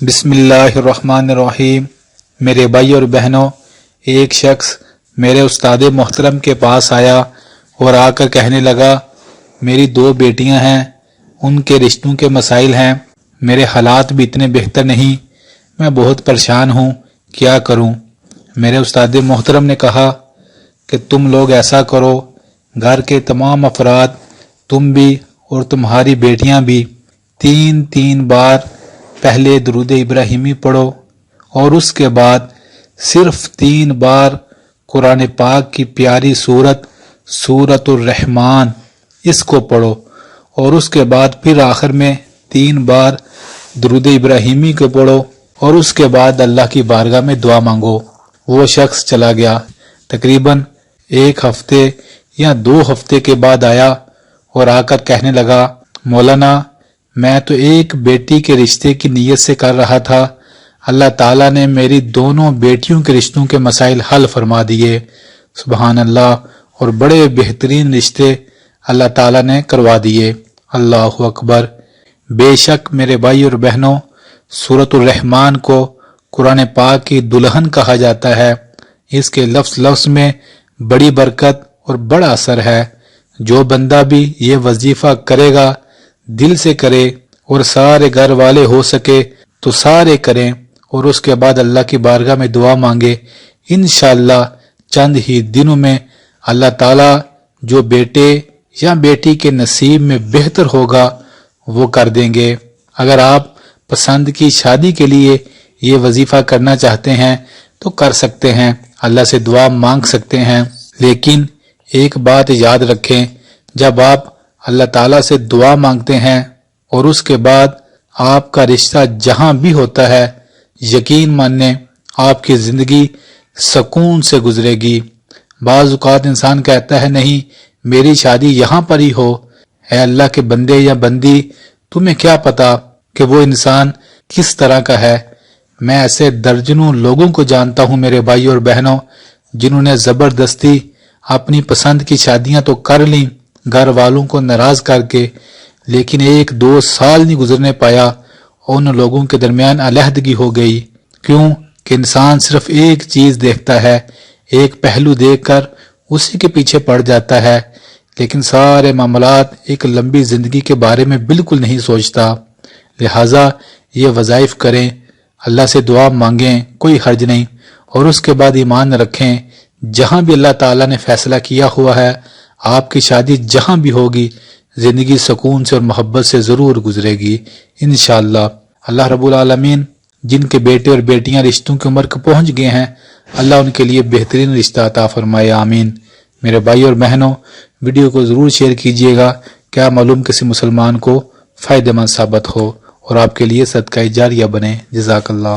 بسم اللہ الرحمن الرحیم۔ میرے بھائی اور بہنوں، ایک شخص میرے استاد محترم کے پاس آیا اور آ کر کہنے لگا، میری 2 بیٹیاں ہیں، ان کے رشتوں کے مسائل ہیں، میرے حالات بھی اتنے بہتر نہیں، میں بہت پریشان ہوں، کیا کروں؟ میرے استاد محترم نے کہا کہ تم لوگ ایسا کرو، گھر کے تمام افراد، تم بھی اور تمہاری بیٹیاں بھی 3 بار پہلے درود ابراہیمی پڑھو اور اس کے بعد صرف 3 بار قرآن پاک کی پیاری سورت الرحمن اس کو پڑھو اور اس کے بعد پھر آخر میں 3 بار درود ابراہیمی کو پڑھو اور اس کے بعد اللہ کی بارگاہ میں دعا مانگو۔ وہ شخص چلا گیا، تقریباً 1 ہفتے یا 2 ہفتے کے بعد آیا اور آ کر کہنے لگا، مولانا میں تو ایک بیٹی کے رشتے کی نیت سے کر رہا تھا، اللہ تعالیٰ نے میری دونوں بیٹیوں کے رشتوں کے مسائل حل فرما دیے، سبحان اللہ، اور بڑے بہترین رشتے اللہ تعالیٰ نے کروا دیے، اللہ اکبر۔ بے شک میرے بھائی اور بہنوں، سورت الرحمن کو قرآن پاک کی دلہن کہا جاتا ہے، اس کے لفظ میں بڑی برکت اور بڑا اثر ہے۔ جو بندہ بھی یہ وظیفہ کرے گا، دل سے کرے اور سارے گھر والے ہو سکے تو سارے کریں اور اس کے بعد اللہ کی بارگاہ میں دعا مانگے، انشاءاللہ چند ہی دنوں میں اللہ تعالیٰ جو بیٹے یا بیٹی کے نصیب میں بہتر ہوگا وہ کر دیں گے۔ اگر آپ پسند کی شادی کے لیے یہ وظیفہ کرنا چاہتے ہیں تو کر سکتے ہیں، اللہ سے دعا مانگ سکتے ہیں، لیکن ایک بات یاد رکھیں، جب آپ اللہ تعالیٰ سے دعا مانگتے ہیں اور اس کے بعد آپ کا رشتہ جہاں بھی ہوتا ہے، یقین مانیں آپ کی زندگی سکون سے گزرے گی۔ بعض اوقات انسان کہتا ہے نہیں میری شادی یہاں پر ہی ہو، اے اللہ کے بندے یا بندی، تمہیں کیا پتا کہ وہ انسان کس طرح کا ہے؟ میں ایسے درجنوں لوگوں کو جانتا ہوں میرے بھائی اور بہنوں، جنہوں نے زبردستی اپنی پسند کی شادیاں تو کر لیں گھر والوں کو ناراض کر کے، لیکن 1-2 سال نہیں گزرنے پایا ان لوگوں کے درمیان علیحدگی ہو گئی۔ کیوں کہ انسان صرف ایک چیز دیکھتا ہے، ایک پہلو دیکھ کر اسی کے پیچھے پڑ جاتا ہے، لیکن سارے معاملات ایک لمبی زندگی کے بارے میں بالکل نہیں سوچتا۔ لہٰذا یہ وظائف کریں، اللہ سے دعا مانگیں، کوئی حرج نہیں، اور اس کے بعد ایمان رکھیں، جہاں بھی اللہ تعالیٰ نے فیصلہ کیا ہوا ہے آپ کی شادی جہاں بھی ہوگی، زندگی سکون سے اور محبت سے ضرور گزرے گی انشاءاللہ۔ اللہ رب العالمین جن کے بیٹے اور بیٹیاں رشتوں کی عمر کو پہنچ گئے ہیں، اللہ ان کے لیے بہترین رشتہ عطا فرمائے، آمین۔ میرے بھائی اور بہنوں، ویڈیو کو ضرور شیئر کیجیے گا، کیا معلوم کسی مسلمان کو فائدہ مند ثابت ہو اور آپ کے لیے صدقہ جاریہ بنے۔ جزاک اللہ۔